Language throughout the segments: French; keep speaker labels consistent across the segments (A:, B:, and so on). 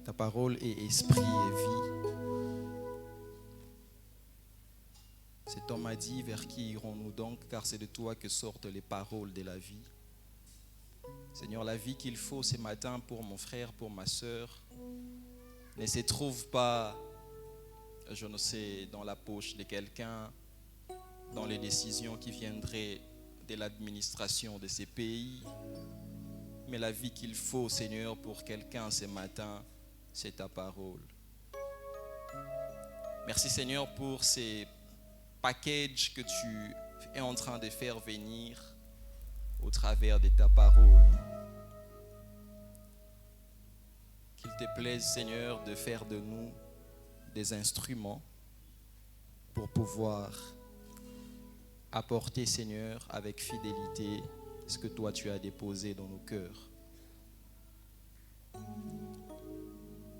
A: Ta parole est esprit et vie. Cet homme a dit, vers qui irons-nous donc, car c'est de toi que sortent les paroles de la vie. Seigneur, la vie qu'il faut ce matin pour mon frère, pour ma sœur, ne se trouve pas, je ne sais, dans la poche de quelqu'un, dans les décisions qui viendraient de l'administration de ces pays. Mais la vie qu'il faut, Seigneur, pour quelqu'un ce matin, c'est ta parole. Merci, Seigneur, pour ces packages que tu es en train de faire venir au travers de ta parole. Qu'il te plaise, Seigneur, de faire de nous des instruments pour pouvoir apporter, Seigneur, avec fidélité ce que toi tu as déposé dans nos cœurs.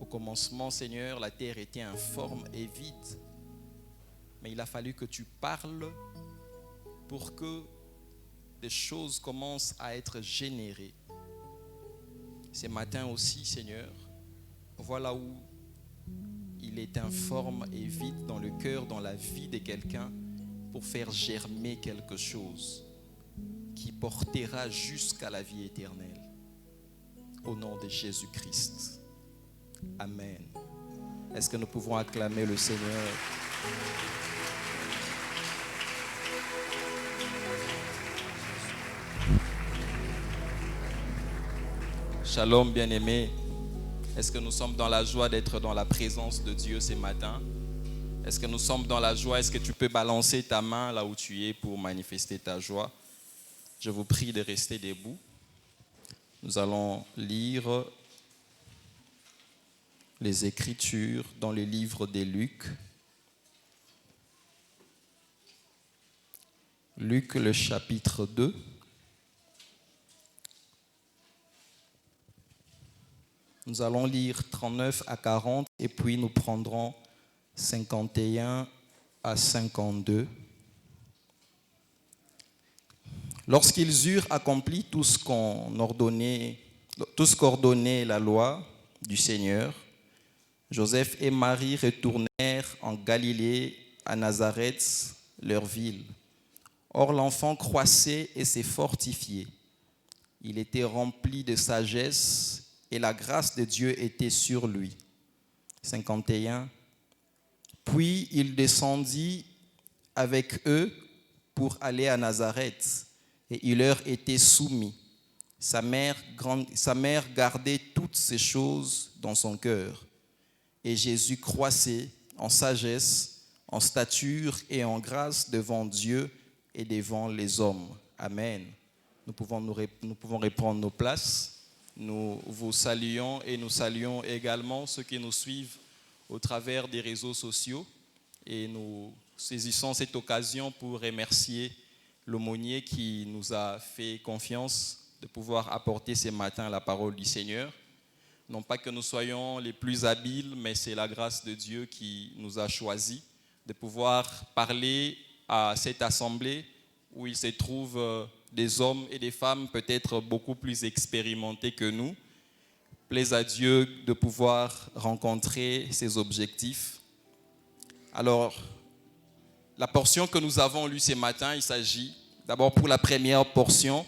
A: Au commencement, Seigneur, la terre était informe et vide, mais il a fallu que tu parles pour que des choses commencent à être générées. Ce matin aussi, Seigneur, voilà où il est informe et vide dans le cœur, dans la vie de quelqu'un, pour faire germer quelque chose qui portera jusqu'à la vie éternelle. Au nom de Jésus-Christ. Amen. Est-ce que nous pouvons acclamer le Seigneur? Shalom, bien-aimés. Est-ce que nous sommes dans la joie d'être dans la présence de Dieu ce matin? Est-ce que nous sommes dans la joie? Est-ce que tu peux balancer ta main là où tu es pour manifester ta joie? Je vous prie de rester debout. Nous allons lire les Écritures dans le livre de Luc. Luc, le chapitre 2. Nous allons lire 39 à 40 et puis nous prendrons 51 à 52. Lorsqu'ils eurent accompli tout ce qu'ordonnait la loi du Seigneur, Joseph et Marie retournèrent en Galilée, à Nazareth, leur ville. Or l'enfant croissait et se fortifiait. Il était rempli de sagesse et la grâce de Dieu était sur lui. 51. Puis il descendit avec eux pour aller à Nazareth et il leur était soumis. Sa mère gardait toutes ces choses dans son cœur. Et Jésus croissait en sagesse, en stature et en grâce devant Dieu et devant les hommes. Amen. Nous pouvons reprendre nos places. Nous vous saluons et nous saluons également ceux qui nous suivent au travers des réseaux sociaux. Et nous saisissons cette occasion pour remercier l'aumônier qui nous a fait confiance de pouvoir apporter ce matin la parole du Seigneur. Non pas que nous soyons les plus habiles, mais c'est la grâce de Dieu qui nous a choisis de pouvoir parler à cette assemblée où il se trouve des hommes et des femmes peut-être beaucoup plus expérimentés que nous. Plaise à Dieu de pouvoir rencontrer ses objectifs. Alors, la portion que nous avons lue ce matin, il s'agit d'abord pour la première portion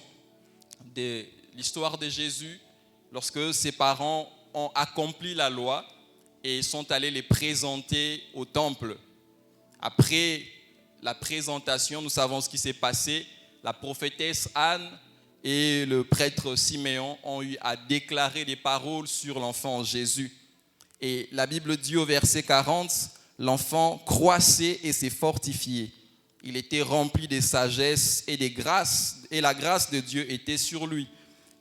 A: de l'histoire de Jésus, lorsque ses parents ont accompli la loi et sont allés les présenter au temple. Après la présentation, nous savons ce qui s'est passé. La prophétesse Anne et le prêtre Siméon ont eu à déclarer des paroles sur l'enfant Jésus. Et la Bible dit au verset 40, l'enfant croissait et s'est fortifié. Il était rempli de sagesse et de grâce, et la grâce de Dieu était sur lui.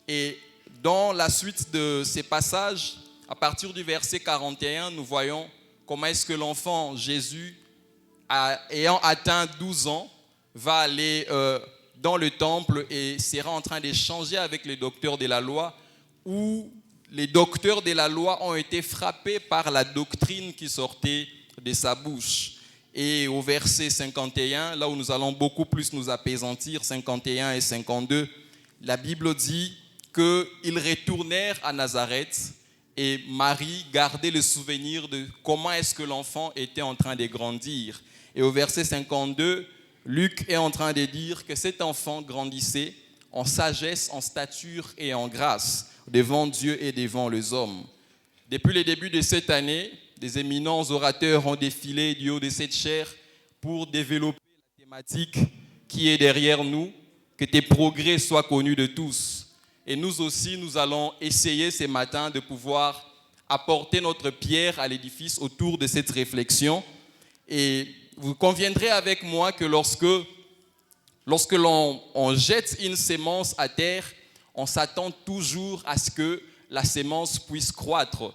A: Et dans la suite de ces passages, à partir du verset 41, nous voyons comment est-ce que l'enfant Jésus, ayant atteint 12 ans, va aller dans le temple et sera en train d'échanger avec les docteurs de la loi, où les docteurs de la loi ont été frappés par la doctrine qui sortait de sa bouche. Et au verset 51, là où nous allons beaucoup plus nous apaisantir, 51 et 52, la Bible dit qu'ils retournèrent à Nazareth Et Marie gardait le souvenir de comment est-ce que l'enfant était en train de grandir. Et au verset 52, Luc est en train de dire que cet enfant grandissait en sagesse, en stature et en grâce devant Dieu et devant les hommes. Depuis le début de cette année, des éminents orateurs ont défilé du haut de cette chaire pour développer la thématique qui est derrière nous, que tes progrès soient connus de tous. Et nous aussi, nous allons essayer ce matin de pouvoir apporter notre pierre à l'édifice autour de cette réflexion. Et vous conviendrez avec moi que lorsque l'on jette une sémence à terre, on s'attend toujours à ce que la sémence puisse croître.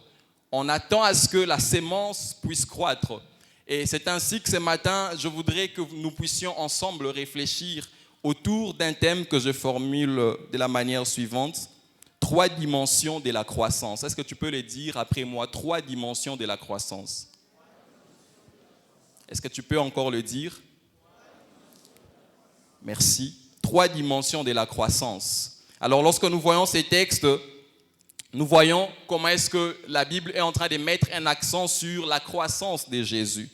A: On attend à ce que la sémence puisse croître. Et c'est ainsi que ce matin, je voudrais que nous puissions ensemble réfléchir autour d'un thème que je formule de la manière suivante. 3 dimensions de la croissance. Est-ce que tu peux les dire après moi? 3 dimensions de la croissance. Est-ce que tu peux encore le dire? Merci. 3 dimensions de la croissance. Alors, lorsque nous voyons ces textes, nous voyons comment est-ce que la Bible est en train de mettre un accent sur la croissance de Jésus.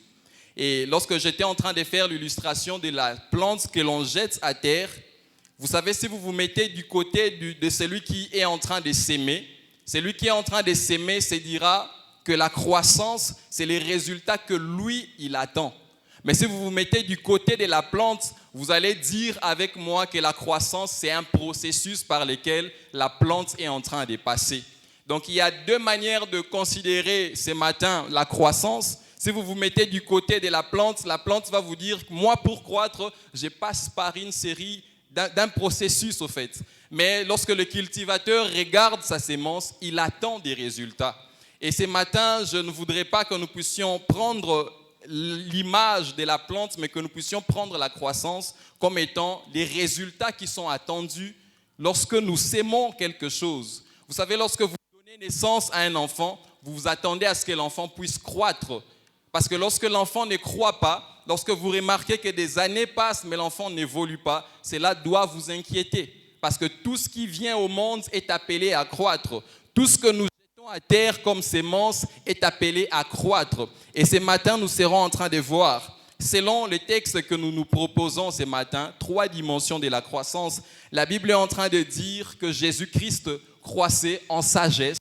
A: Et lorsque j'étais en train de faire l'illustration de la plante que l'on jette à terre, vous savez, si vous vous mettez du côté de celui qui est en train de s'aimer, celui qui est en train de s'aimer se dira que la croissance, c'est les résultats que lui, il attend. Mais si vous vous mettez du côté de la plante, vous allez dire avec moi que la croissance, c'est un processus par lequel la plante est en train de passer. Donc, il y a 2 manières de considérer ce matin la croissance. Si vous vous mettez du côté de la plante va vous dire, moi pour croître, je passe par une série d'un processus au fait. Mais lorsque le cultivateur regarde sa sémence, il attend des résultats. Et ce matin, je ne voudrais pas que nous puissions prendre l'image de la plante, mais que nous puissions prendre la croissance comme étant les résultats qui sont attendus lorsque nous sémons quelque chose. Vous savez, lorsque vous donnez naissance à un enfant, vous vous attendez à ce que l'enfant puisse croître. Parce que lorsque l'enfant ne croît pas, lorsque vous remarquez que des années passent mais l'enfant n'évolue pas, cela doit vous inquiéter. Parce que tout ce qui vient au monde est appelé à croître. Tout ce que nous jetons à terre comme sémence est appelé à croître. Et ce matin, nous serons en train de voir, selon les textes que nous nous proposons ce matin, 3 dimensions de la croissance. La Bible est en train de dire que Jésus-Christ croissait en sagesse,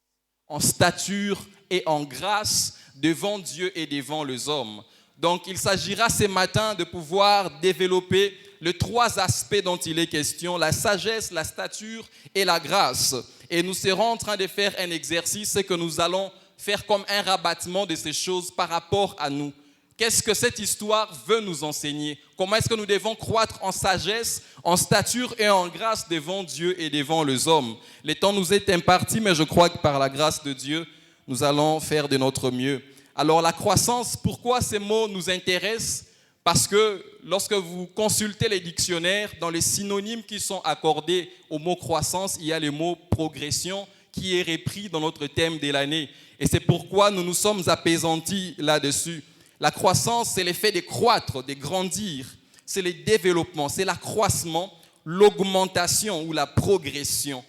A: en stature et en grâce devant Dieu et devant les hommes. Donc, il s'agira ce matin de pouvoir développer les 3 aspects dont il est question, la sagesse, la stature et la grâce. Et nous serons en train de faire un exercice que nous allons faire comme un rabattement de ces choses par rapport à nous. Qu'est-ce que cette histoire veut nous enseigner? Comment est-ce que nous devons croître en sagesse, en stature et en grâce devant Dieu et devant les hommes? Le temps nous est imparti, mais je crois que par la grâce de Dieu, nous allons faire de notre mieux. Alors la croissance, pourquoi ces mots nous intéressent? Parce que lorsque vous consultez les dictionnaires, dans les synonymes qui sont accordés au mot croissance, il y a le mot progression qui est repris dans notre thème de l'année. Et c'est pourquoi nous nous sommes apaisantis là-dessus. La croissance, c'est l'effet de croître, de grandir. C'est le développement, c'est l'accroissement, l'augmentation ou la progression.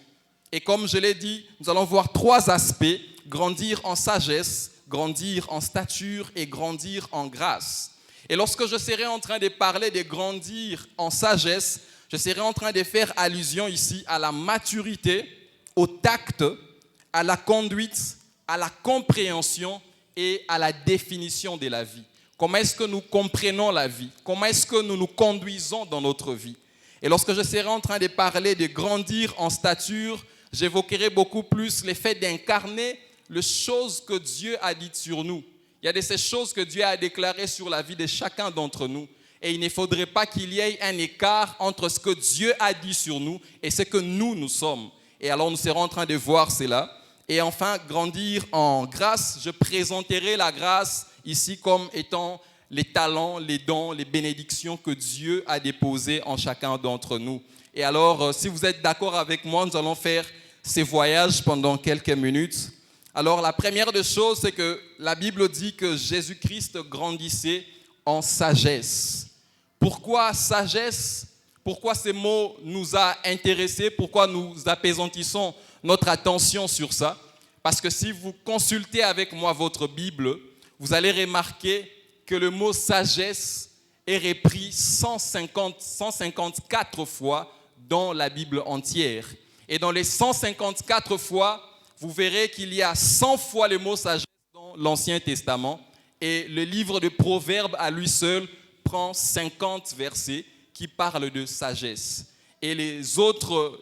A: Et comme je l'ai dit, nous allons voir 3 aspects: grandir en sagesse, grandir en stature et grandir en grâce. Et lorsque je serai en train de parler de grandir en sagesse, je serai en train de faire allusion ici à la maturité, au tact, à la conduite, à la compréhension et à la définition de la vie. Comment est-ce que nous comprenons la vie? Comment est-ce que nous nous conduisons dans notre vie? Et lorsque je serai en train de parler de grandir en stature, j'évoquerai beaucoup plus l'effet d'incarner les choses que Dieu a dites sur nous. Il y a de ces choses que Dieu a déclarées sur la vie de chacun d'entre nous. Et il ne faudrait pas qu'il y ait un écart entre ce que Dieu a dit sur nous et ce que nous sommes. Et alors nous serons en train de voir cela. Et enfin, grandir en grâce, je présenterai la grâce ici comme étant les talents, les dons, les bénédictions que Dieu a déposées en chacun d'entre nous. Et alors, si vous êtes d'accord avec moi, nous allons faire ces voyages pendant quelques minutes. Alors, la première des choses, c'est que la Bible dit que Jésus-Christ grandissait en sagesse. Pourquoi sagesse? Pourquoi ces mots nous a intéressés? Pourquoi nous apaisantissons notre attention sur ça? Parce que si vous consultez avec moi votre Bible, vous allez remarquer que le mot sagesse est repris 154 fois dans la Bible entière. Et dans les 154 fois, vous verrez qu'il y a 100 fois le mot sagesse dans l'Ancien Testament. Et le livre de Proverbes à lui seul prend 50 versets qui parlent de sagesse. Et les autres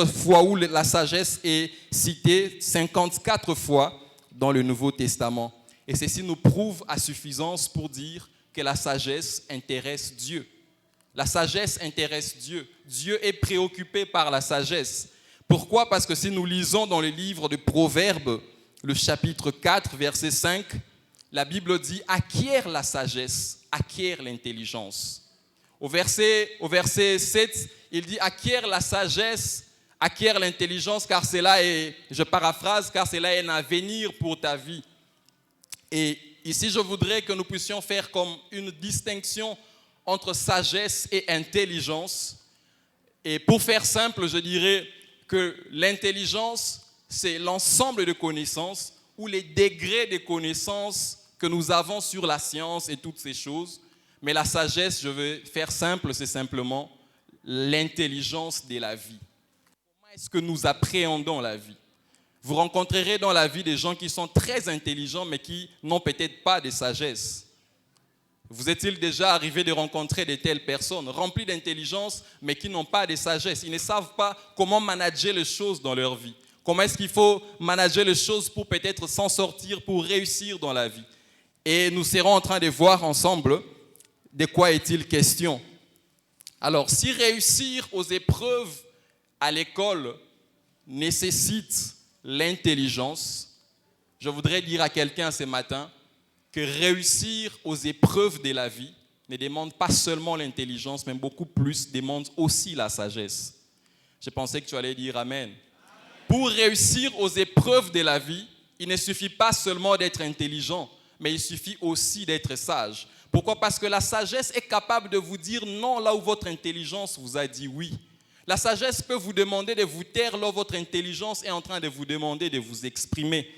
A: fois où la sagesse est citée, 54 fois dans le Nouveau Testament. Et ceci nous prouve à suffisance pour dire que la sagesse intéresse Dieu. La sagesse intéresse Dieu. Dieu est préoccupé par la sagesse. Pourquoi? Parce que si nous lisons dans le livre de Proverbes, le chapitre 4, verset 5, la Bible dit « Acquiert la sagesse, acquiert l'intelligence ». Au verset 7, il dit « Acquiert la sagesse, acquiert l'intelligence, car cela est, je paraphrase, car cela est un avenir pour ta vie. » Et ici, je voudrais que nous puissions faire comme une distinction entre sagesse et intelligence. Et pour faire simple, je dirais que l'intelligence, c'est l'ensemble de connaissances ou les degrés de connaissances que nous avons sur la science et toutes ces choses. Mais la sagesse, je vais faire simple, c'est simplement l'intelligence de la vie. Comment est-ce que nous appréhendons la vie? Vous rencontrerez dans la vie des gens qui sont très intelligents, mais qui n'ont peut-être pas de sagesse. Vous est-il déjà arrivé de rencontrer de telles personnes, remplies d'intelligence, mais qui n'ont pas de sagesse? Ils ne savent pas comment manager les choses dans leur vie. Comment est-ce qu'il faut manager les choses pour peut-être s'en sortir, pour réussir dans la vie? Et nous serons en train de voir ensemble de quoi est-il question. Alors, si réussir aux épreuves à l'école nécessite l'intelligence, je voudrais dire à quelqu'un ce matin que réussir aux épreuves de la vie ne demande pas seulement l'intelligence, mais beaucoup plus demande aussi la sagesse. Je pensais que tu allais dire Amen. Pour réussir aux épreuves de la vie, il ne suffit pas seulement d'être intelligent, mais il suffit aussi d'être sage. Pourquoi? Parce que la sagesse est capable de vous dire non là où votre intelligence vous a dit oui. La sagesse peut vous demander de vous taire là où votre intelligence est en train de vous demander de vous exprimer.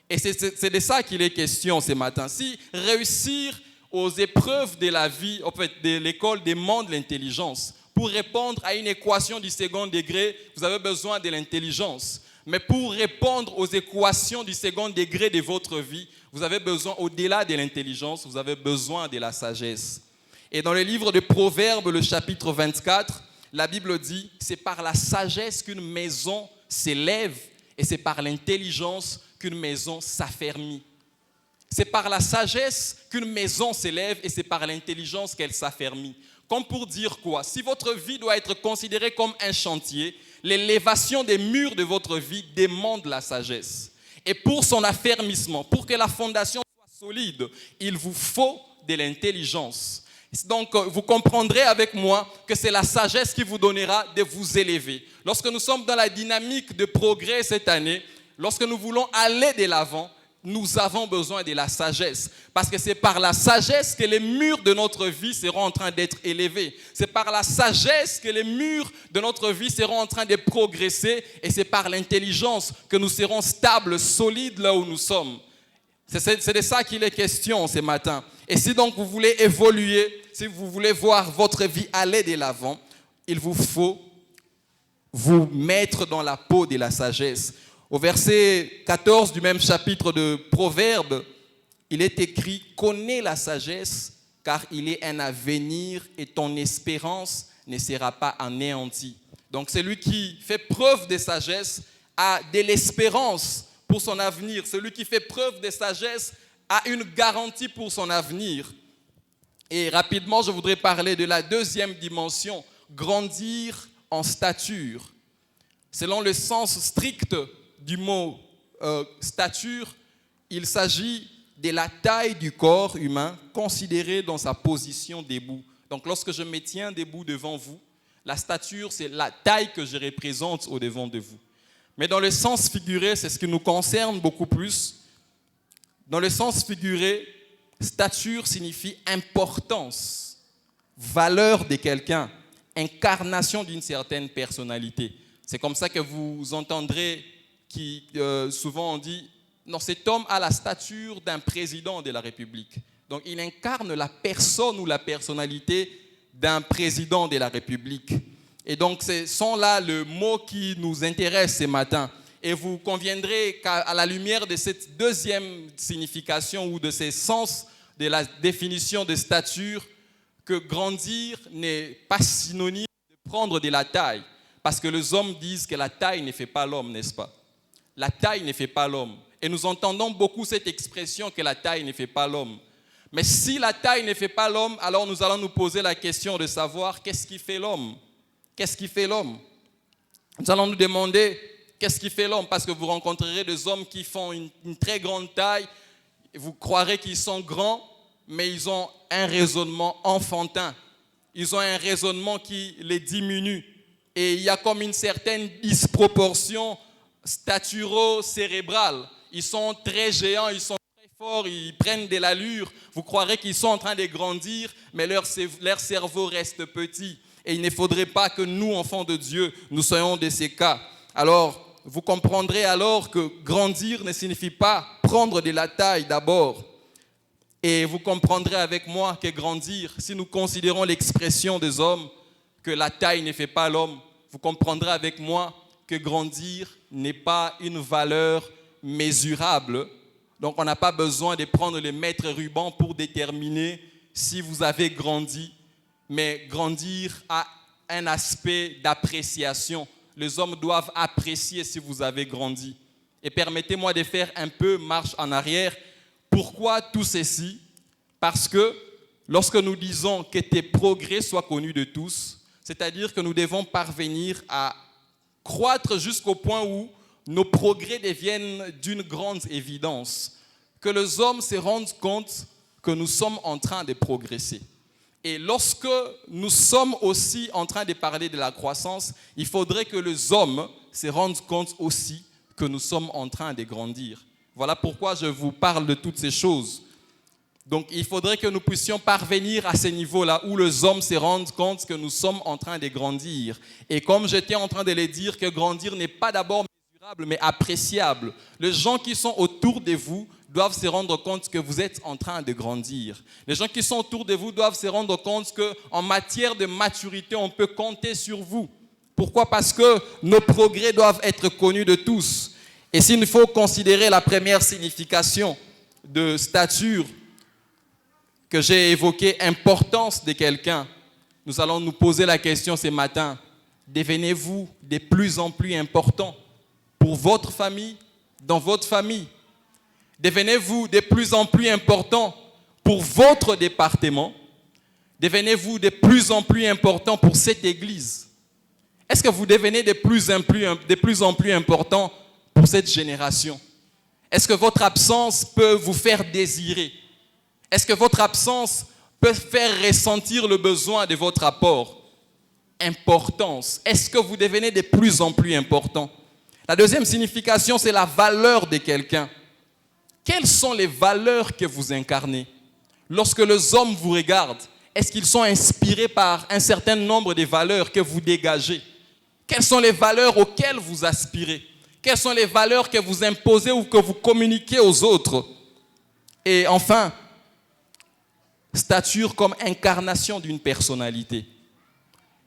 A: Et c'est de ça qu'il est question ce matin. Si réussir aux épreuves de la vie, en fait, de l'école demande l'intelligence. Pour répondre à une équation du second degré, vous avez besoin de l'intelligence. Mais pour répondre aux équations du second degré de votre vie, vous avez besoin, au-delà de l'intelligence, vous avez besoin de la sagesse. Et dans le livre de Proverbes, le chapitre 24, la Bible dit, c'est par la sagesse qu'une maison s'élève et c'est par l'intelligence qu'une maison s'affermit. C'est par la sagesse qu'une maison s'élève et c'est par l'intelligence qu'elle s'affermit. Comme pour dire quoi? Si votre vie doit être considérée comme un chantier, l'élévation des murs de votre vie demande la sagesse. Et pour son affermissement, pour que la fondation soit solide, il vous faut de l'intelligence. Donc, vous comprendrez avec moi que c'est la sagesse qui vous donnera de vous élever. Lorsque nous sommes dans la dynamique de progrès cette année, lorsque nous voulons aller de l'avant, nous avons besoin de la sagesse. Parce que c'est par la sagesse que les murs de notre vie seront en train d'être élevés. C'est par la sagesse que les murs de notre vie seront en train de progresser. Et c'est par l'intelligence que nous serons stables, solides là où nous sommes. C'est de ça qu'il est question ce matin. Et si donc vous voulez évoluer, si vous voulez voir votre vie aller de l'avant, il vous faut vous mettre dans la peau de la sagesse. Au verset 14 du même chapitre de Proverbes, il est écrit « Connais la sagesse, car il est un avenir et ton espérance ne sera pas anéantie. » Donc celui qui fait preuve de sagesse a de l'espérance pour son avenir. Celui qui fait preuve de sagesse a une garantie pour son avenir. Et rapidement, je voudrais parler de la deuxième dimension, grandir en stature. Selon le sens strict du mot stature, il s'agit de la taille du corps humain considérée dans sa position debout. Donc lorsque je me tiens debout devant vous, la stature, c'est la taille que je représente au-devant de vous. Mais dans le sens figuré, c'est ce qui nous concerne beaucoup plus. Dans le sens figuré, stature signifie importance, valeur de quelqu'un, incarnation d'une certaine personnalité. C'est comme ça que vous entendrez souvent on dit, non, cet homme a la stature d'un président de la République. Donc il incarne la personne ou la personnalité d'un président de la République. Et donc ce sont là le mot qui nous intéresse ce matin. Et vous conviendrez qu'à la lumière de cette deuxième signification ou de ces sens de la définition de stature, que grandir n'est pas synonyme de prendre de la taille. Parce que les hommes disent que la taille ne fait pas l'homme, n'est-ce pas? La taille ne fait pas l'homme. Et nous entendons beaucoup cette expression que la taille ne fait pas l'homme. Mais si la taille ne fait pas l'homme, alors nous allons nous poser la question de savoir qu'est-ce qui fait l'homme? Qu'est-ce qui fait l'homme? Nous allons nous demander qu'est-ce qui fait l'homme? Parce que vous rencontrerez des hommes qui font une très grande taille, vous croirez qu'ils sont grands, mais ils ont un raisonnement enfantin. Ils ont un raisonnement qui les diminue. Et il y a comme une certaine disproportion staturo-cérébrale. Ils sont très géants, ils sont très forts, ils prennent de l'allure. Vous croirez qu'ils sont en train de grandir, mais leur cerveau reste petit. Et il ne faudrait pas que nous, enfants de Dieu, nous soyons de ces cas. Alors, vous comprendrez alors que grandir ne signifie pas prendre de la taille d'abord. Et vous comprendrez avec moi que grandir, si nous considérons l'expression des hommes, que la taille ne fait pas l'homme, vous comprendrez avec moi que grandir n'est pas une valeur mesurable. Donc on n'a pas besoin de prendre le mètre ruban pour déterminer si vous avez grandi. Mais grandir a un aspect d'appréciation. Les hommes doivent apprécier si vous avez grandi. Et permettez-moi de faire un peu marche en arrière. Pourquoi tout ceci? Parce que lorsque nous disons que tes progrès soient connus de tous, c'est-à-dire que nous devons parvenir à croître jusqu'au point où nos progrès deviennent d'une grande évidence, que les hommes se rendent compte que nous sommes en train de progresser. Et lorsque nous sommes aussi en train de parler de la croissance, il faudrait que les hommes se rendent compte aussi que nous sommes en train de grandir. Voilà pourquoi je vous parle de toutes ces choses. Donc il faudrait que nous puissions parvenir à ce niveau-là où les hommes se rendent compte que nous sommes en train de grandir. Et comme j'étais en train de le dire, que grandir n'est pas d'abord mesurable, mais appréciable. Les gens qui sont autour de vous doivent se rendre compte que vous êtes en train de grandir. Les gens qui sont autour de vous doivent se rendre compte qu'en matière de maturité, on peut compter sur vous. Pourquoi? Parce que nos progrès doivent être connus de tous. Et s'il faut considérer la première signification de stature que j'ai évoquée, importance de quelqu'un, nous allons nous poser la question ce matin, devenez-vous de plus en plus important pour votre famille, dans votre famille? Devenez-vous de plus en plus important pour votre département? Devenez-vous de plus en plus important pour cette église? Est-ce que vous devenez de plus en plus important pour cette génération? Est-ce que votre absence peut vous faire désirer? Est-ce que votre absence peut faire ressentir le besoin de votre apport? Importance. Est-ce que vous devenez de plus en plus important? La deuxième signification, c'est la valeur de quelqu'un. Quelles sont les valeurs que vous incarnez? Lorsque les hommes vous regardent, est-ce qu'ils sont inspirés par un certain nombre de valeurs que vous dégagez? Quelles sont les valeurs auxquelles vous aspirez? Quelles sont les valeurs que vous imposez ou que vous communiquez aux autres? Et enfin, stature comme incarnation d'une personnalité.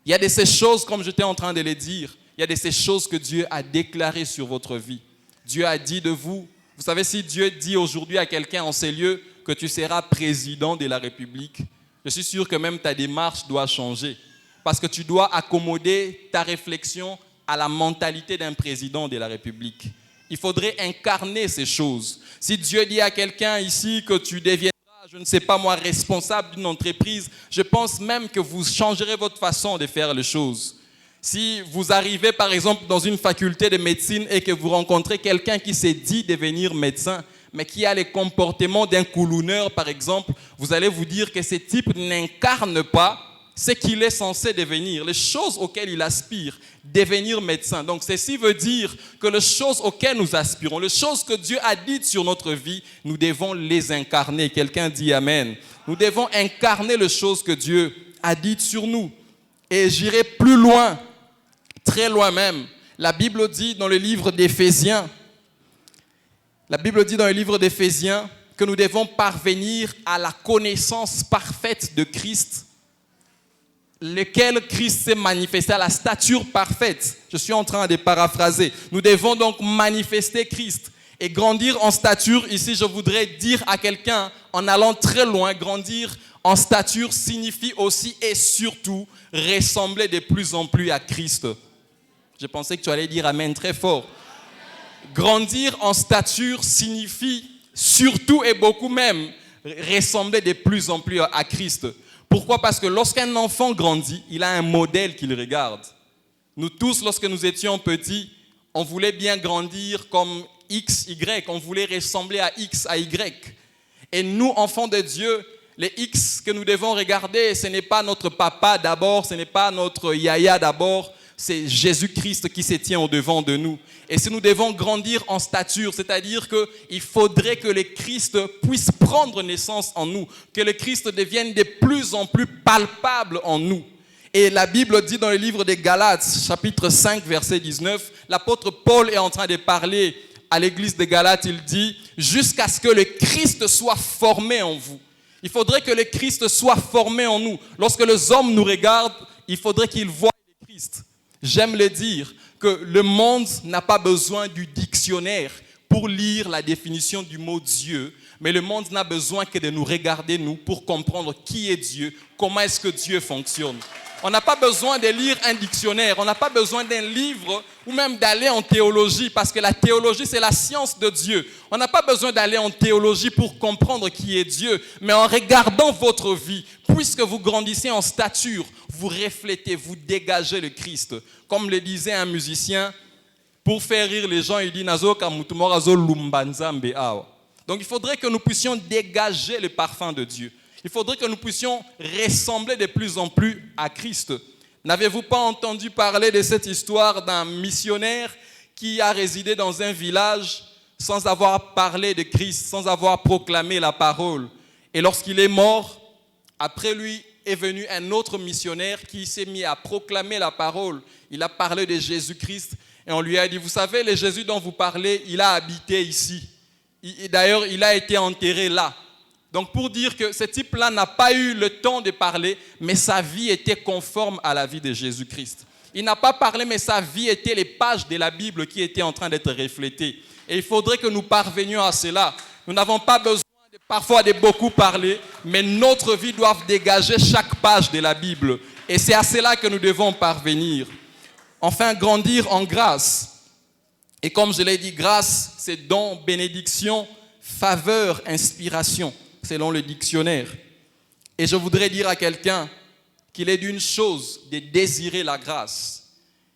A: Il y a de ces choses, comme j'étais en train de le dire, il y a de ces choses que Dieu a déclarées sur votre vie. Dieu a dit de vous, vous savez, si Dieu dit aujourd'hui à quelqu'un en ces lieux que tu seras président de la République, je suis sûr que même ta démarche doit changer. Parce que tu dois accommoder ta réflexion à la mentalité d'un président de la République. Il faudrait incarner ces choses. Si Dieu dit à quelqu'un ici que tu deviendras, je ne sais pas moi, responsable d'une entreprise, je pense même que vous changerez votre façon de faire les choses. Si vous arrivez par exemple dans une faculté de médecine et que vous rencontrez quelqu'un qui s'est dit devenir médecin, mais qui a les comportements d'un coulouneur par exemple, vous allez vous dire que ce type n'incarne pas ce qu'il est censé devenir, les choses auxquelles il aspire, devenir médecin. Donc ceci veut dire que les choses auxquelles nous aspirons, les choses que Dieu a dites sur notre vie, nous devons les incarner. Quelqu'un dit Amen. Nous devons incarner les choses que Dieu a dites sur nous. Et j'irai plus loin, très loin même. La Bible dit dans le livre d'Éphésiens, que nous devons parvenir à la connaissance parfaite de Christ, lequel Christ s'est manifesté à la stature parfaite. Je suis en train de paraphraser. Nous devons donc manifester Christ. Et grandir en stature, ici je voudrais dire à quelqu'un, en allant très loin, grandir en stature signifie aussi et surtout ressembler de plus en plus à Christ. Je pensais que tu allais dire amen très fort. Grandir en stature signifie surtout et beaucoup même ressembler de plus en plus à Christ. Pourquoi? Parce que lorsqu'un enfant grandit, il a un modèle qu'il regarde. Nous tous, lorsque nous étions petits, on voulait bien grandir comme X, Y. On voulait ressembler à X, à Y. Et nous, enfants de Dieu, les X que nous devons regarder, ce n'est pas notre papa d'abord, ce n'est pas notre yaya d'abord, c'est Jésus-Christ qui se tient au-devant de nous. Et si nous devons grandir en stature, c'est-à-dire qu'il faudrait que le Christ puisse prendre naissance en nous, que le Christ devienne de plus en plus palpable en nous. Et la Bible dit dans le livre des Galates, chapitre 5, verset 19, l'apôtre Paul est en train de parler à l'église de Galates, il dit « Jusqu'à ce que le Christ soit formé en vous ». Il faudrait que le Christ soit formé en nous. Lorsque les hommes nous regardent, il faudrait qu'ils voient le Christ. J'aime le dire que le monde n'a pas besoin du dictionnaire pour lire la définition du mot Dieu, mais le monde n'a besoin que de nous regarder, nous, pour comprendre qui est Dieu, comment est-ce que Dieu fonctionne. On n'a pas besoin de lire un dictionnaire, on n'a pas besoin d'un livre ou même d'aller en théologie, parce que la théologie, c'est la science de Dieu. On n'a pas besoin d'aller en théologie pour comprendre qui est Dieu, mais en regardant votre vie, puisque vous grandissez en stature, vous reflétez, vous dégagez le Christ. Comme le disait un musicien, pour faire rire les gens, il dit « Nazoka mutumorazo lumbanzambe awa ». Donc il faudrait que nous puissions dégager le parfum de Dieu. Il faudrait que nous puissions ressembler de plus en plus à Christ. N'avez-vous pas entendu parler de cette histoire d'un missionnaire qui a résidé dans un village sans avoir parlé de Christ, sans avoir proclamé la parole? Et lorsqu'il est mort, après lui est venu un autre missionnaire qui s'est mis à proclamer la parole. Il a parlé de Jésus-Christ et on lui a dit, vous savez, le Jésus dont vous parlez, il a habité ici. D'ailleurs, il a été enterré là. Donc pour dire que ce type-là n'a pas eu le temps de parler, mais sa vie était conforme à la vie de Jésus-Christ. Il n'a pas parlé, mais sa vie était les pages de la Bible qui étaient en train d'être reflétées. Et il faudrait que nous parvenions à cela. Nous n'avons pas besoin parfois de beaucoup parler, mais notre vie doit dégager chaque page de la Bible. Et c'est à cela que nous devons parvenir. Enfin, grandir en grâce. Et comme je l'ai dit, grâce, c'est don, bénédiction, faveur, inspiration, selon le dictionnaire. Et je voudrais dire à quelqu'un qu'il est d'une chose de désirer la grâce.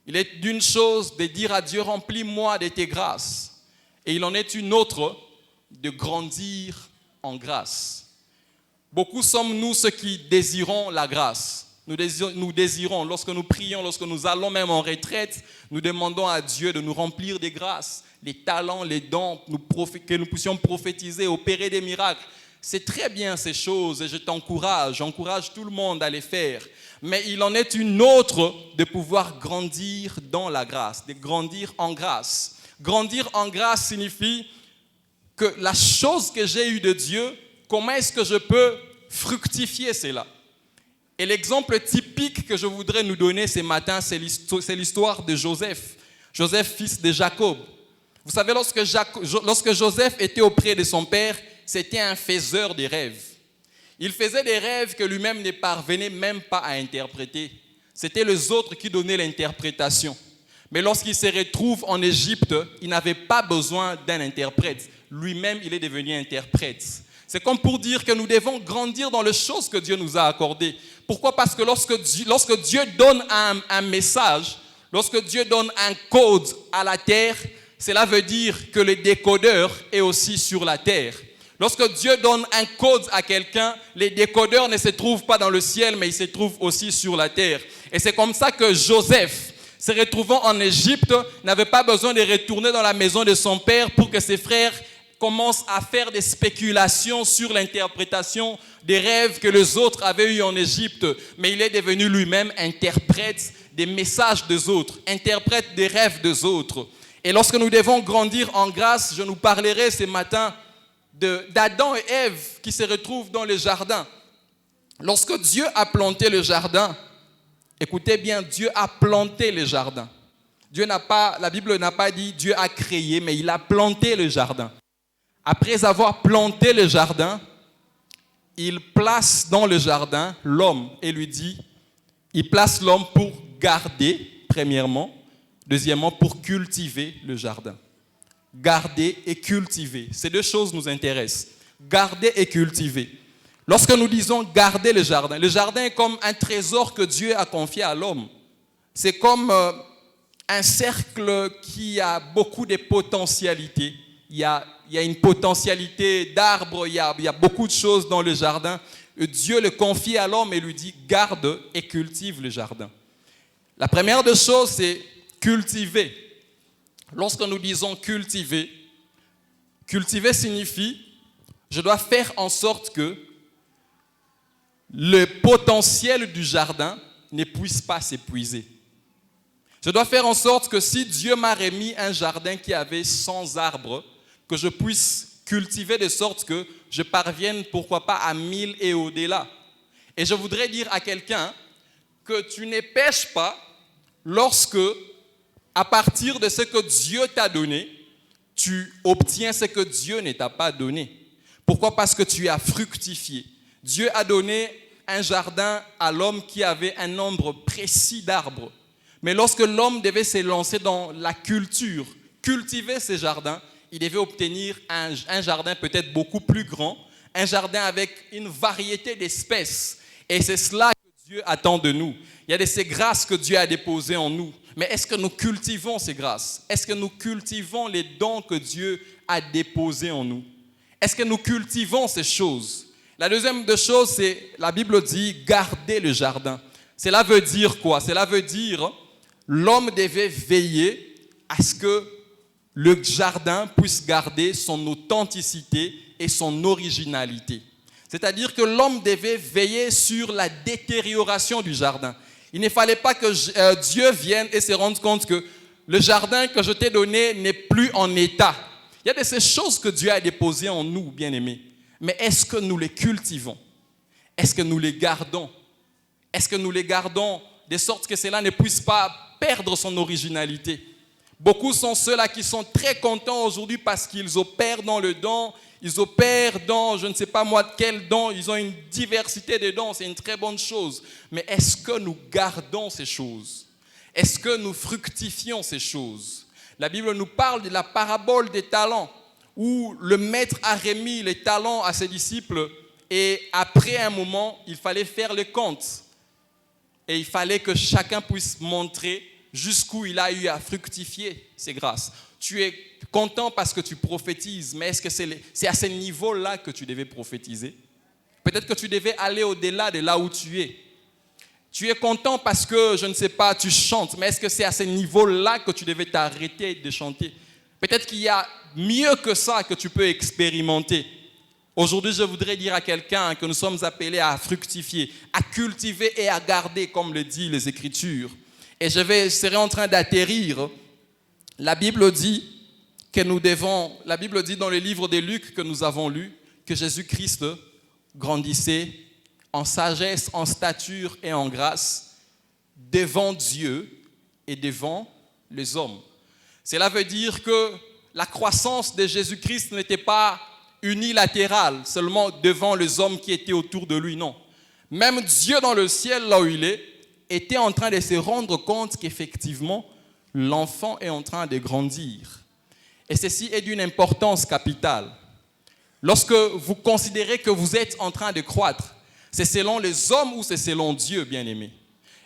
A: Il est d'une chose de dire à Dieu, remplis-moi de tes grâces. Et il en est une autre de grandir en grâce. Beaucoup sommes-nous ceux qui désirons la grâce. Nous désirons, lorsque nous prions, lorsque nous allons même en retraite, nous demandons à Dieu de nous remplir des grâces, les talents, les dons, que nous puissions prophétiser, opérer des miracles. C'est très bien ces choses et j'encourage tout le monde à les faire. Mais il en est une autre de pouvoir grandir dans la grâce, de grandir en grâce. Grandir en grâce signifie que la chose que j'ai eue de Dieu, comment est-ce que je peux fructifier cela? Et l'exemple typique que je voudrais nous donner ce matin, c'est l'histoire de Joseph. Joseph, fils de Jacob. Vous savez, lorsque Joseph était auprès de son père, c'était un faiseur de rêves. Il faisait des rêves que lui-même ne parvenait même pas à interpréter. C'était les autres qui donnaient l'interprétation. Mais lorsqu'il se retrouve en Égypte, il n'avait pas besoin d'un interprète. Lui-même, il est devenu interprète. C'est comme pour dire que nous devons grandir dans les choses que Dieu nous a accordées. Pourquoi? Parce que lorsque Dieu donne un message, lorsque Dieu donne un code à la terre, cela veut dire que le décodeur est aussi sur la terre. Lorsque Dieu donne un code à quelqu'un, les décodeurs ne se trouvent pas dans le ciel, mais ils se trouvent aussi sur la terre. Et c'est comme ça que Joseph, se retrouvant en Égypte, n'avait pas besoin de retourner dans la maison de son père pour que ses frères commencent à faire des spéculations sur l'interprétation des rêves que les autres avaient eus en Égypte. Mais il est devenu lui-même interprète des messages des autres, interprètent des rêves des autres. Et lorsque nous devons grandir en grâce, je nous parlerai ce matin d'Adam et Ève qui se retrouvent dans le jardin. Lorsque Dieu a planté le jardin, écoutez bien, Dieu a planté le jardin. La Bible n'a pas dit Dieu a créé, mais il a planté le jardin. Après avoir planté le jardin, il place dans le jardin l'homme et lui dit, il place l'homme pour garder, premièrement, deuxièmement, pour cultiver le jardin. Garder et cultiver, ces deux choses nous intéressent. Garder et cultiver. Lorsque nous disons garder le jardin est comme un trésor que Dieu a confié à l'homme. C'est comme un cercle qui a beaucoup de potentialités. Il y a une potentialité d'arbres, il y a beaucoup de choses dans le jardin. Dieu le confie à l'homme et lui dit garde et cultive le jardin. La première des choses, c'est cultiver. Lorsque nous disons cultiver signifie je dois faire en sorte que le potentiel du jardin ne puisse pas s'épuiser. Je dois faire en sorte que si Dieu m'a remis un jardin qui avait 100 arbres, que je puisse cultiver de sorte que je parvienne, pourquoi pas, à 1000 et au-delà. Et je voudrais dire à quelqu'un que tu ne pêches pas lorsque, à partir de ce que Dieu t'a donné, tu obtiens ce que Dieu ne t'a pas donné. Pourquoi? Parce que tu as fructifié. Dieu a donné un jardin à l'homme qui avait un nombre précis d'arbres. Mais lorsque l'homme devait se lancer dans la culture, cultiver ces jardins, il devait obtenir un jardin peut-être beaucoup plus grand, un jardin avec une variété d'espèces. Et c'est cela que Dieu attend de nous. Il y a de ces grâces que Dieu a déposées en nous. Mais est-ce que nous cultivons ces grâces? Est-ce que nous cultivons les dons que Dieu a déposés en nous? Est-ce que nous cultivons ces choses? La deuxième des choses, c'est, la Bible dit, garder le jardin. Cela veut dire quoi? Cela veut dire, l'homme devait veiller à ce que le jardin puisse garder son authenticité et son originalité. C'est-à-dire que l'homme devait veiller sur la détérioration du jardin. Il ne fallait pas que Dieu vienne et se rende compte que le jardin que je t'ai donné n'est plus en état. Il y a de ces choses que Dieu a déposées en nous, bien-aimés. Mais est-ce que nous les cultivons? Est-ce que nous les gardons? Est-ce que nous les gardons de sorte que cela ne puisse pas perdre son originalité? Beaucoup sont ceux-là qui sont très contents aujourd'hui parce qu'ils opèrent dans le don, ils opèrent dans je ne sais pas moi quel don, ils ont une diversité de dons, c'est une très bonne chose. Mais est-ce que nous gardons ces choses? Est-ce que nous fructifions ces choses? La Bible nous parle de la parabole des talents, où le maître a remis les talents à ses disciples et après un moment, il fallait faire le compte. Et il fallait que chacun puisse montrer jusqu'où il a eu à fructifier ses grâces. Tu es content parce que tu prophétises, mais est-ce que c'est à ce niveau-là que tu devais prophétiser? Peut-être que tu devais aller au-delà de là où tu es. Tu es content parce que, je ne sais pas, tu chantes, mais est-ce que c'est à ce niveau-là que tu devais t'arrêter de chanter? Peut-être qu'il y a mieux que ça que tu peux expérimenter. Aujourd'hui, je voudrais dire à quelqu'un que nous sommes appelés à fructifier, à cultiver et à garder, comme le disent les Écritures. Et je serai en train d'atterrir. La Bible dit dans le livre de Luc que nous avons lu, que Jésus-Christ grandissait en sagesse, en stature et en grâce devant Dieu et devant les hommes. Cela veut dire que la croissance de Jésus-Christ n'était pas unilatérale, seulement devant les hommes qui étaient autour de lui, non. Même Dieu dans le ciel, là où il est, était en train de se rendre compte qu'effectivement, l'enfant est en train de grandir. Et ceci est d'une importance capitale. Lorsque vous considérez que vous êtes en train de croître, c'est selon les hommes ou c'est selon Dieu, bien-aimé?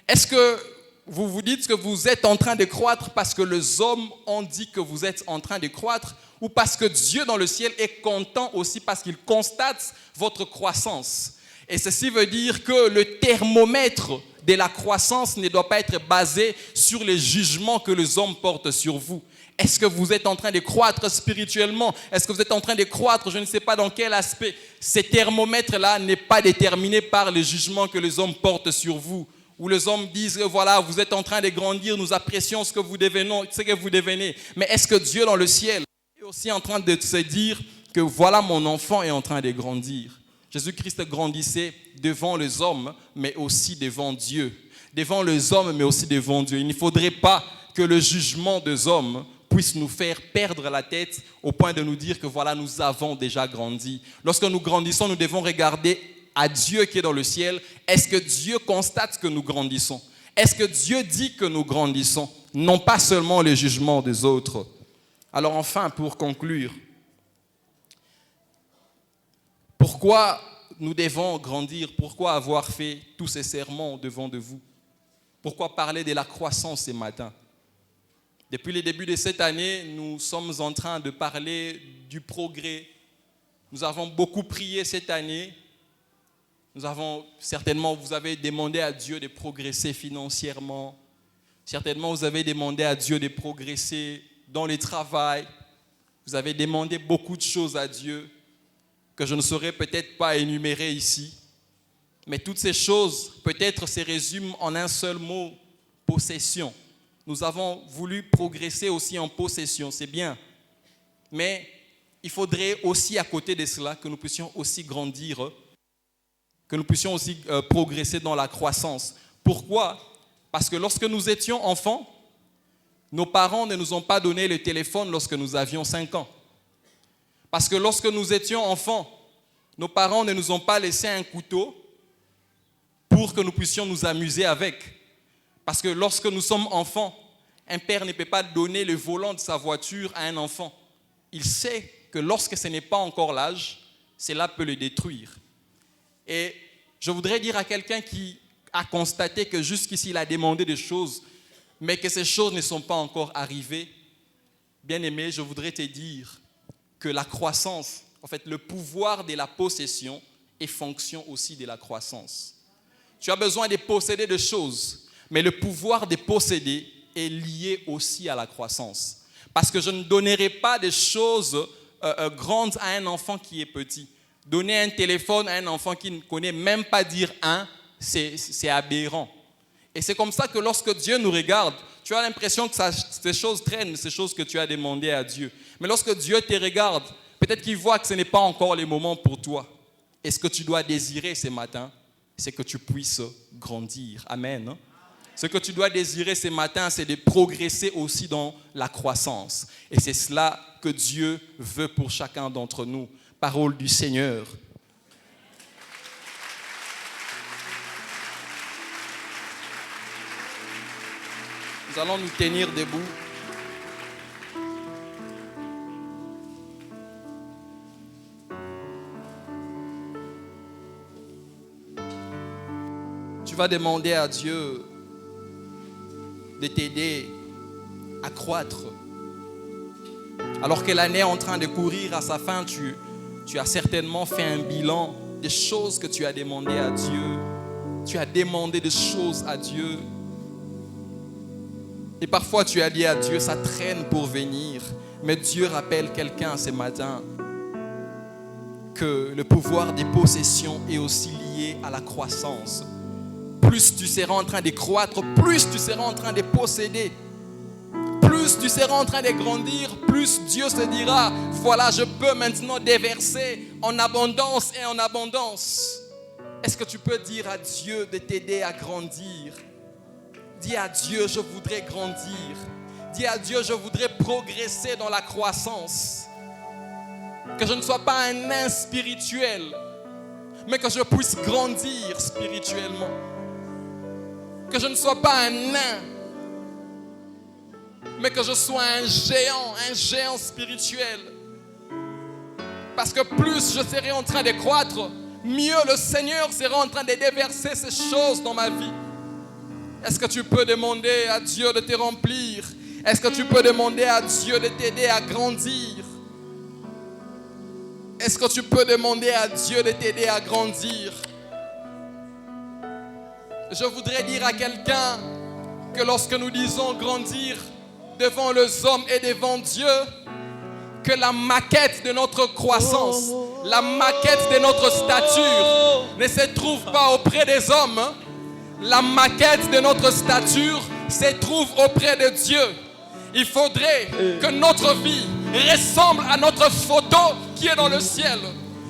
A: Est-ce que vous vous dites que vous êtes en train de croître parce que les hommes ont dit que vous êtes en train de croître ou parce que Dieu dans le ciel est content aussi parce qu'il constate votre croissance? Et ceci veut dire que le thermomètre de la croissance ne doit pas être basé sur les jugements que les hommes portent sur vous. Est-ce que vous êtes en train de croître spirituellement? Est-ce que vous êtes en train de croître, je ne sais pas dans quel aspect? Ce thermomètre-là n'est pas déterminé par les jugements que les hommes portent sur vous où les hommes disent, voilà, vous êtes en train de grandir, nous apprécions ce que vous devenez. Mais est-ce que Dieu dans le ciel est aussi en train de se dire que voilà, mon enfant est en train de grandir? Jésus-Christ grandissait devant les hommes, mais aussi devant Dieu. Devant les hommes, mais aussi devant Dieu. Il ne faudrait pas que le jugement des hommes puisse nous faire perdre la tête au point de nous dire que voilà, nous avons déjà grandi. Lorsque nous grandissons, nous devons regarder à Dieu qui est dans le ciel. Est-ce que Dieu constate que nous grandissons? Est-ce que Dieu dit que nous grandissons? Non pas seulement le jugement des autres. Alors enfin, pour conclure, pourquoi nous devons grandir? Pourquoi avoir fait tous ces sermons devant de vous? Pourquoi parler de la croissance ce matin? Depuis le début de cette année, nous sommes en train de parler du progrès. Nous avons beaucoup prié cette année. Certainement, vous avez demandé à Dieu de progresser financièrement. Certainement, vous avez demandé à Dieu de progresser dans le travail. Vous avez demandé beaucoup de choses à Dieu que je ne saurais peut-être pas énumérer ici. Mais toutes ces choses, peut-être, se résument en un seul mot, possession. Nous avons voulu progresser aussi en possession, c'est bien. Mais il faudrait aussi, à côté de cela, que nous puissions aussi grandir, que nous puissions aussi progresser dans la croissance. Pourquoi? Parce que lorsque nous étions enfants, nos parents ne nous ont pas donné le téléphone lorsque nous avions 5 ans. Parce que lorsque nous étions enfants, nos parents ne nous ont pas laissé un couteau pour que nous puissions nous amuser avec. Parce que lorsque nous sommes enfants, un père ne peut pas donner le volant de sa voiture à un enfant. Il sait que lorsque ce n'est pas encore l'âge, cela peut le détruire. Et je voudrais dire à quelqu'un qui a constaté que jusqu'ici il a demandé des choses, mais que ces choses ne sont pas encore arrivées, bien-aimé, je voudrais te dire que la croissance, en fait, le pouvoir de la possession est fonction aussi de la croissance. Tu as besoin de posséder des choses, mais le pouvoir de posséder est lié aussi à la croissance. Parce que je ne donnerai pas des choses grandes à un enfant qui est petit. Donner un téléphone à un enfant qui ne connaît même pas dire un, c'est aberrant. Et c'est comme ça que lorsque Dieu nous regarde, tu as l'impression que ces choses traînent, ces choses que tu as demandées à Dieu. Mais lorsque Dieu te regarde, peut-être qu'il voit que ce n'est pas encore le moment pour toi. Et ce que tu dois désirer ce matin, c'est que tu puisses grandir. Amen. Ce que tu dois désirer ce matin, c'est de progresser aussi dans la croissance. Et c'est cela que Dieu veut pour chacun d'entre nous. Parole du Seigneur. Nous allons nous tenir debout. Tu vas demander à Dieu de t'aider à croître. Alors que l'année est en train de courir à sa fin, tu as certainement fait un bilan des choses que tu as demandées à Dieu. Tu as demandé des choses à Dieu. Et parfois tu as dit à Dieu, ça traîne pour venir. Mais Dieu rappelle quelqu'un ce matin que le pouvoir des possessions est aussi lié à la croissance. Plus tu seras en train de croître, plus tu seras en train de posséder. Plus tu seras en train de grandir, plus Dieu se dira, voilà, je peux maintenant déverser en abondance et en abondance. Est-ce que tu peux dire à Dieu de t'aider à grandir? Dis à Dieu, je voudrais grandir. Dis à Dieu, je voudrais progresser dans la croissance. Que je ne sois pas un nain spirituel, mais que je puisse grandir spirituellement. Que je ne sois pas un nain, mais que je sois un géant spirituel. Parce que plus je serai en train de croître, mieux le Seigneur sera en train de déverser ces choses dans ma vie. Est-ce que tu peux demander à Dieu de te remplir? Est-ce que tu peux demander à Dieu de t'aider à grandir? Est-ce que tu peux demander à Dieu de t'aider à grandir? Je voudrais dire à quelqu'un que lorsque nous disons grandir devant les hommes et devant Dieu, que la maquette de notre croissance, la maquette de notre stature ne se trouve pas auprès des hommes,
B: la maquette de notre stature se trouve auprès de Dieu. Il faudrait que notre vie ressemble à notre photo qui est dans le ciel.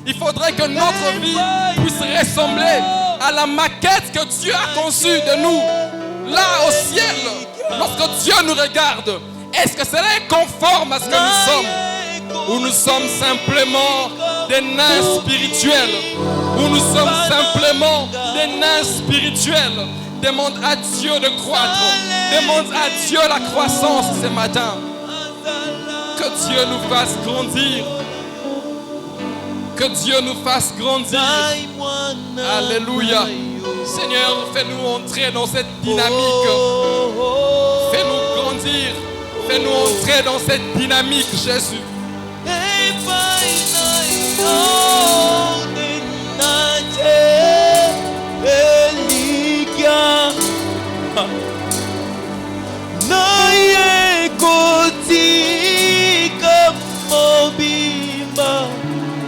B: Il faudrait que notre vie puisse ressembler à la maquette que Dieu a conçue de nous, là au ciel. Lorsque Dieu nous regarde, est-ce que cela est conforme à ce que nous sommes? Ou nous sommes simplement des nains spirituels? Ou nous sommes simplement des nains spirituels? Demande à Dieu de croître. Demande à Dieu la croissance ce matin. Que Dieu nous fasse grandir. Que Dieu nous fasse grandir. Alléluia. Seigneur, fais-nous entrer dans cette dynamique. Fais-nous grandir. Fais-nous entrer dans cette dynamique, Jésus.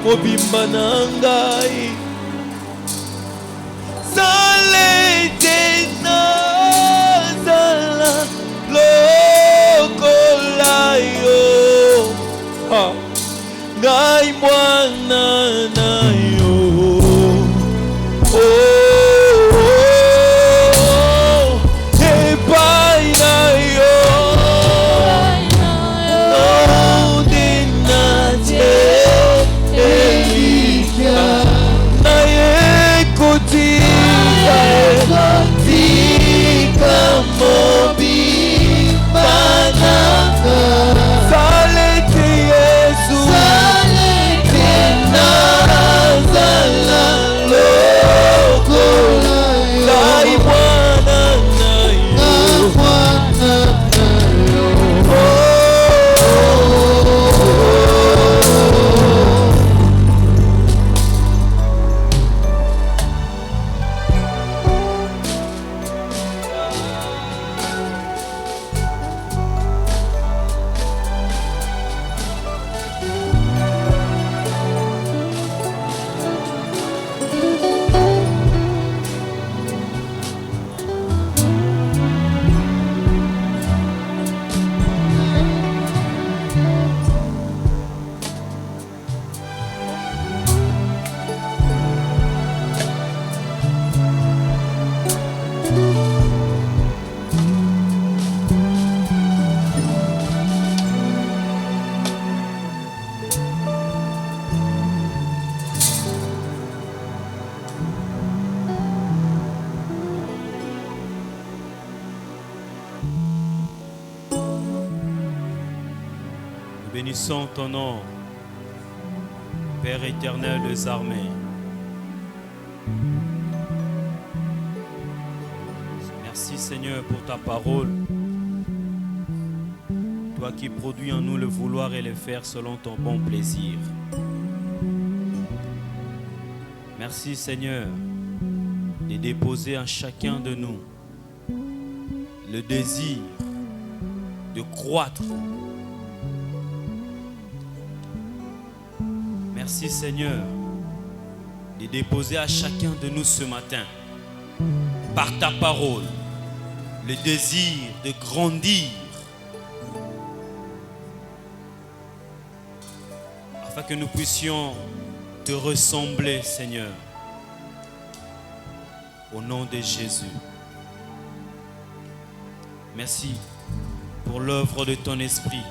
C: Mobimba nangai salete nazala lokola yo ngai mwana na yo epai na yo
D: Bénissons ton nom, Père éternel des armées. Merci Seigneur pour ta parole. Toi qui produis en nous le vouloir et le faire selon ton bon plaisir. Merci Seigneur de déposer en chacun de nous le désir de croître. Merci Seigneur de déposer à chacun de nous ce matin, par ta parole, le désir de grandir, afin que nous puissions te ressembler, Seigneur, au nom de Jésus. Merci pour l'œuvre de ton esprit,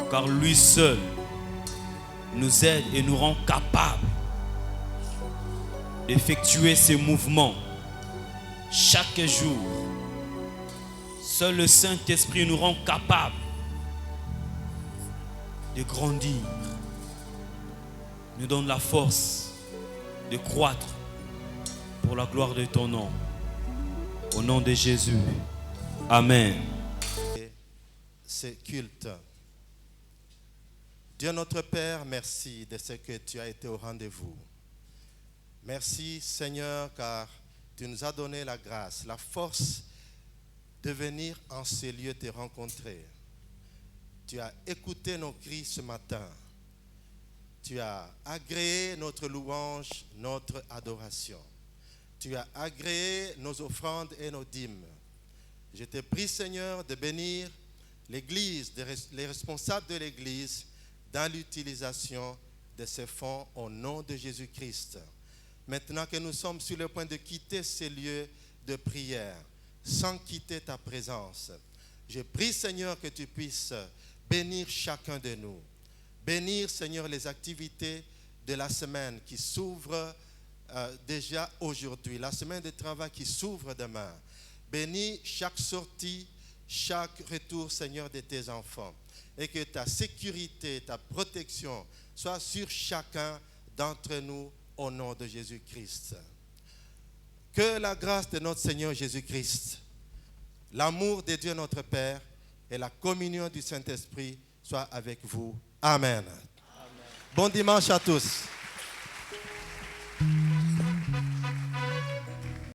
D: car lui seul nous aide et nous rend capables d'effectuer ces mouvements chaque jour. Seul le Saint-Esprit nous rend capables de grandir, nous donne la force de croître pour la gloire de ton nom. Au nom de Jésus. Amen.
E: Ce culte. Dieu notre Père, merci de ce que tu as été au rendez-vous. Merci Seigneur, car tu nous as donné la grâce, la force de venir en ces lieux te rencontrer. Tu as écouté nos cris ce matin. Tu as agréé notre louange, notre adoration. tu as agréé nos offrandes et nos dîmes. Je te prie, Seigneur, de bénir l'Église, les responsables de l'Église dans l'utilisation de ces fonds au nom de Jésus-Christ. Maintenant que nous sommes sur le point de quitter ces lieux de prière, sans quitter ta présence, je prie, Seigneur, que tu puisses bénir chacun de nous. Bénir, Seigneur, les activités de la semaine qui s'ouvrent déjà aujourd'hui, la semaine de travail qui s'ouvre demain. Bénis chaque sortie, chaque retour, Seigneur, de tes enfants. Et que ta sécurité, ta protection soit sur chacun d'entre nous au nom de Jésus-Christ. Que la grâce de notre Seigneur Jésus-Christ, l'amour de Dieu notre Père et la communion du Saint-Esprit soient avec vous. Amen. Bon dimanche à tous.